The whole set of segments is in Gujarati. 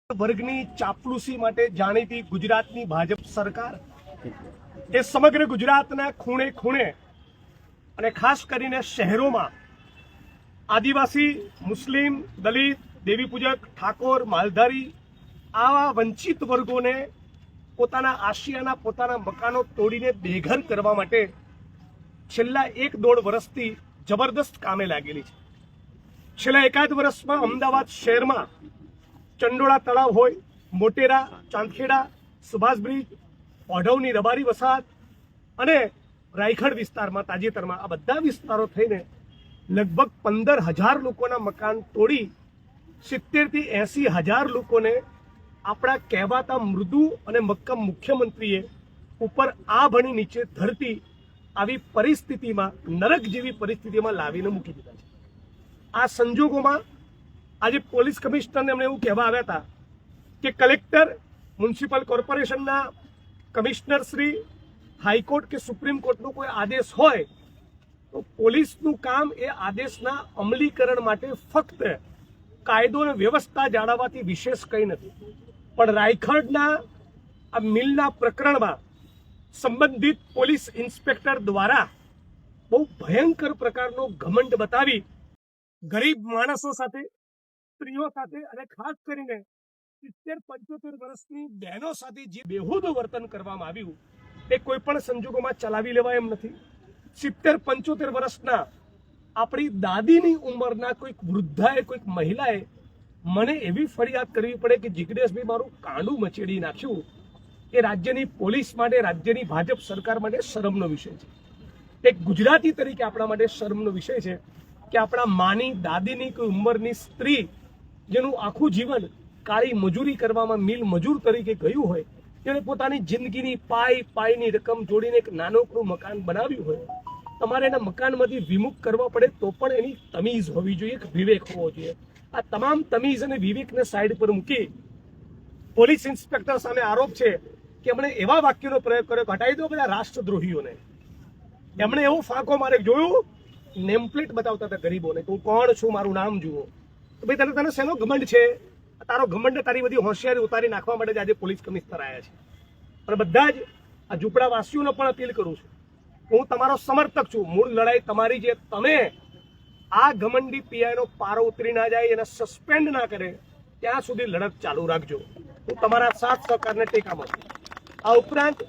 વર્ગની ચાપલુસી માટે જાણીતી ગુજરાતની ભાજપ સરકાર એ સમગ્ર ગુજરાતના ખૂણે ખૂણે અને ખાસ કરીને શહેરોમાં આદિવાસી, મુસ્લિમ, દલિત, દેવી પૂજક, ઠાકોર, માલધારી આવા વંચિત વર્ગોને પોતાના આશિયાના પોતાના મકાનો તોડીને બેઘર કરવા માટે છેલ્લા 1-1.5 વર્ષથી જબરદસ્ત કામે લાગેલી છે। છેલ્લા એકાદ વર્ષમાં અમદાવાદ શહેરમાં ચંડોળા તળાવ હોય, મોટેરા, ચાંદખેડા, સુભાષ બ્રિજ, ઓઢવની રબારી વસાહત અને રાયખડ વિસ્તારમાં તાજેતરમાં આ બધા વિસ્તારો થઈને લગભગ 15,000 લોકોના મકાન તોડી 70,000 થી 80,000 લોકોને આપણા કહેવાતા મૃદુ અને મક્કમ મુખ્યમંત્રીએ ઉપર આ ભણી નીચે ધરતી આવી પરિસ્થિતિમાં, નરક જેવી પરિસ્થિતિમાં લાવીને મૂકી દીધા છે। આ સંજોગોમાં આજે પોલીસ કમિશનરને એમણે એવું કહેવા આવ્યા હતા કે કલેક્ટર, મ્યુનિસિપલ કોર્પોરેશનના કમિશનર શ્રી, હાઈકોર્ટ કે સુપ્રીમ કોર્ટનો કોઈ આદેશ હોય તો પોલીસનું કામ એ આદેશના અમલીકરણ માટે ફક્ત કાયદો અને વ્યવસ્થા જાળવવાથી વિશેષ કંઈ નથી। પણ રાયખડના આ મિલના પ્રકરણમાં સંબંધિત પોલીસ ઇન્સ્પેક્ટર દ્વારા બહુ ભયંકર પ્રકારનો ઘમંડ બતાવી ગરીબ માણસો સાથે, સ્ત્રીઓ સાથે અને ખાસ કરીને 70-75 વર્ષની બહેનો સાથે જે બેહુદું વર્તન કરવામાં આવ્યું એ કોઈ પણ સંજોગોમાં ચલાવી લેવાય એમ નથી। 70-75 વર્ષના આપણી દાદીની ઉંમરના કોઈક વૃદ્ધાએ, કોઈક મહિલાએ મને એવી ફરિયાદ કરવી પડે કે જિગ્નેશભાઈ મારું કાંડું મચેડી નાખ્યું, એ રાજ્યની પોલીસ માટે, રાજ્યની ભાજપ સરકાર માટે શરમનો વિષય છે। એક ગુજરાતી તરીકે આપણા માટે શરમનો વિષય છે કે આપણા માની, દાદીની કોઈ ઉંમરની સ્ત્રી જેનું આખું જીવન કાળી મજૂરી કરવામાં મિલ મજૂર તરીકે ગયું હોય, જેણે પોતાની જિંદગીની પાયની રકમ જોડીને એક નાનકડું મકાન બનાવ્યું હોય, તમારે એના મકાનમાંથી વિમુખ કરવા પડે તો પણ એની તમીઝ હોવી જોઈએ, એક વિવેક હોવો જોઈએ। આ તમામ તમીઝ અને વિવેકને સાઈડ પર મૂકી પોલીસ ઇન્સ્પેક્ટર સામે આરોપ છે કે એમણે એવા વાક્યનો પ્રયોગ કર્યો, હટાવી દો બધા રાષ્ટ્રદ્રોહીઓને। એમણે એવો ફાંકો મારે જોયું, નેમપ્લેટ બતાવતા હતા ગરીબોને, હું કોણ છું, મારું નામ જુઓ। તો ભાઈ તને શેનો ઘમંડ છે? તારો ઘમંડ, તારી બધી હોશિયારી ઉતારી નાખવા માટે આજે પોલીસ કમિશનર આવ્યા છે। અને બધા જ આ ઝૂંપડાવાસીઓને પણ અપીલ કરું છું, હું તમારો સમર્થક છું। મૂળ લડાઈ તમારી છે। તમે આ ઘમંડી પીઆઈનો પારો ઉતરી ના જાય, એને સસ્પેન્ડ ના કરે ત્યાં સુધી લડત ચાલુ રાખજો। હું તમારા સાથ સહકારને ટેકામાં છું। આ ઉપરાંત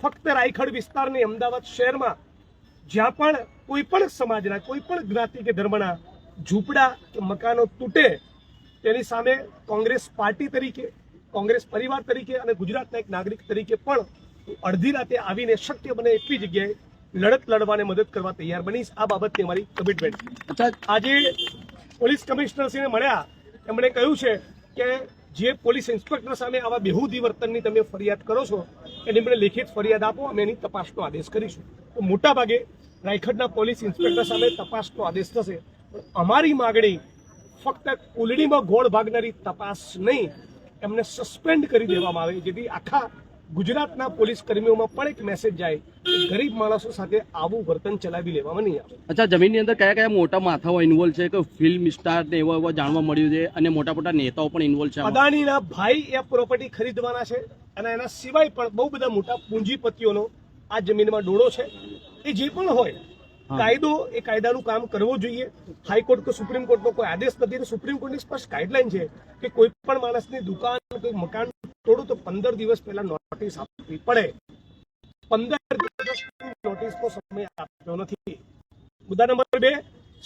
ફક્ત રાયખડ વિસ્તારની અમદાવાદ શહેરમાં જ્યાં પણ કોઈ પણ સમાજના, કોઈ પણ જ્ઞાતિ કે ધર્મના ઝૂંપડા કે મકાનો તૂટે તેની સામે કોંગ્રેસ પાર્ટી તરીકે, કોંગ્રેસ પરિવાર તરીકે અને ગુજરાતના એક નાગરિક તરીકે પણ અડધી રાતે આવીને શક્ય બને એટલી જગ્યાએ લડત લડવાને મદદ કરવા તૈયાર બનીશ। આ બાબતની અમારી કમિટમેન્ટ। આજે પોલીસ કમિશનરશ્રીને મળ્યા, એમણે કહ્યું છે કે જે પોલીસ ઇન્સ્પેક્ટર સામે આવા બેહુદી વર્તનની તમે ફરિયાદ કરો છો એની મને લેખિત ફરિયાદ આપો, અમે એની તપાસનો આદેશ કરીશું। તો મોટા ભાગે રાયખડના પોલીસ ઇન્સ્પેક્ટર સામે તપાસનો આદેશ થશે। અમારી માગણી ફક્ત કુલડીમાં ગોળ ભાગનારી તપાસ નહીં, એમને સસ્પેન્ડ કરી દેવામાં આવે, જેથી આખા ગુજરાતના પોલીસ કર્મીઓમાં પણ એક મેસેજ જાય કે ગરીબ માણસો સાથે આવું વર્તન ચલાવી લેવામાં નહીં આવે। અચ્છા, જમીનની અંદર કયા કયા મોટા માથાઓ ઇન્વોલ્વ છે કે ફિલ્મ સ્ટાર ને એવા જાણવા મળ્યું છે અને મોટા મોટા નેતાઓ પણ ઇન્વોલ્વ છે? અદાણીના ભાઈ એ પ્રોપર્ટી ખરીદવાના છે અને એના સિવાય પણ બહુ બધા મોટા પૂંજીપતિઓનો આ જમીનમાં ડોળો છે। એ જે પણ હોય, કાયદો એ કાયદાનું કામ કરવું જોઈએ। હાઈકોર્ટ કે સુપ્રીમ કોર્ટનો કોઈ આદેશ નથી, સુપ્રીમ કોર્ટની સ્પષ્ટ ગાઈડલાઈન છે કે કોઈ પણ માણસની દુકાન, કોઈ મકાન તોડું તો 15 દિવસ પહેલા નોટિસ આપવી પડે। 15 દિવસની નોટિસનો સમય આપ્યો નથી। મુદ્દા નંબર 2,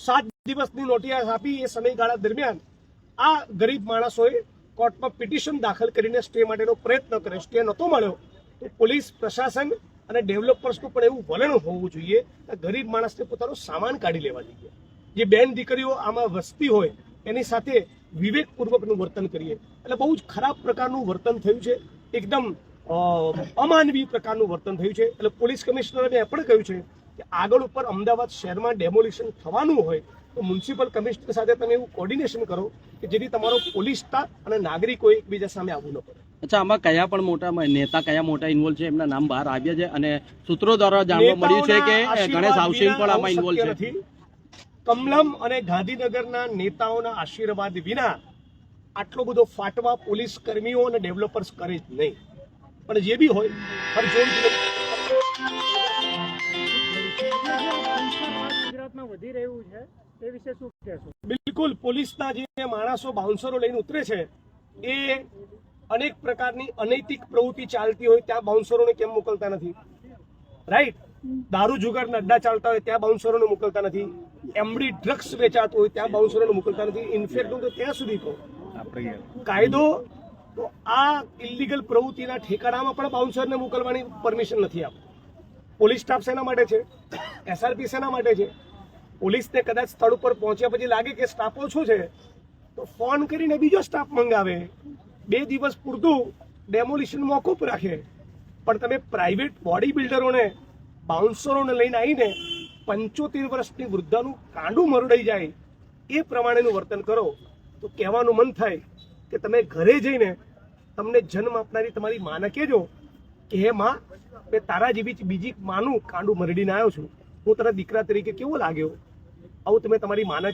7 દિવસની નોટિસ આપી એ સમયગાળા દરમિયાન આ ગરીબ માણસોએ કોર્ટમાં પિટિશન દાખલ કરીને સ્ટે માટેનો પ્રયત્ન કર્યો, સ્ટે નહોતો મળ્યો તો પોલીસ પ્રશાસન અને ડેવલપર્સનું પણ એવું વલણ હોવું જોઈએ કે ગરીબ માણસને પોતાનો સામાન કાઢી લેવા જોઈએ। જે બેન દીકરીઓ આમાં વસતી હોય એની સાથે વિવેકપૂર્વકનું વર્તન કરીએ। એટલે બહુ જ ખરાબ પ્રકારનું વર્તન થયું છે, એકદમ અમાનવી પ્રકારનું વર્તન થયું છે। એટલે પોલીસ કમિશનરે એ પણ કહ્યું છે કે આગળ ઉપર અમદાવાદ શહેરમાં ડેમોલિશન થવાનું હોય તો મ્યુનિસિપલ કમિશનર સાથે તમે એવું કોર્ડિનેશન કરો કે જેથી તમારો પોલીસ સ્ટાફ અને નાગરિકો એકબીજા સામે આવવું ન પડે। અચ્છા, આમાં કયા પણ મોટા નેતા, કયા મોટા ઇન્વોલ્વ છે, એમના નામ બહાર આવ્યા છે અને સૂત્રો દ્વારા જાણવા મળ્યું છે કે ગણેશ હાઉસિંગ પણ આમાં ઇન્વોલ્વ છે? કમલમ અને ગાંધીનગરના નેતાઓના આશીર્વાદ વિના આટલો બધો ફાટવા પોલીસ કર્મીઓ અને ડેવલપર્સ કરે જ નહીં. પણ જે બી હોય ગુજરાતમાં વધી રહ્યું છે એ વિશે શું કહેશો? બિલકુલ, પોલીસના જે માણસો બાઉન્સરો લઈને ઉતરે છે એ અનેક પ્રકારની અનૈતિક પ્રવૃત્તિ ચાલતી હોય ત્યાં બાઉન્સરોને કેમ મોકલતા નથી? રાઈટ, દારૂ જુગારના અડ્ડા ચાલતા હોય ત્યાં બાઉન્સરોને મોકલતા નથી, એમડી ડ્રગ્સ વેચાતું હોય ત્યાં બાઉન્સરોને મોકલતા નથી. ઇનફેક્ટ હું તો ત્યાં સુધી કહું, કાયદો તો આ ઇલીગલ પ્રવૃત્તિના ઠેકાણામાં પણ બાઉન્સરને મોકલવાની પરમિશન નથી આપતો. પોલીસ સ્ટાફ શેના માટે છે? SRP શેના માટે છે? પોલીસને કદાચ સ્થળ ઉપર પહોંચ્યા પછી લાગે કે સ્ટાફ ઓછો છે તો ફોન કરીને બીજો સ્ટાફ મંગાવે, 2 દિવસ પૂરતું ડેમોલિશન મોકૂફ રાખે. પણ તમે પ્રાઇવેટ બોડી બિલ્ડરોને બાઉન્સરોને લઈને આવીને 75 વર્ષની વૃદ્ધાનું કાંડું મરડાઈ જાય એ પ્રમાણેનું વર્તન કરો તો કહેવાનું મન થાય કે તમે ઘરે જઈને તમને જન્મ આપનારી તમારી માને કહેજો કે હે માં, મેં તારા જેવી બીજી માનું કાંડું મરડીને આવ્યો છું, હું તારા દીકરા તરીકે કેવો લાગ્યો? આવું તમે તમારી માને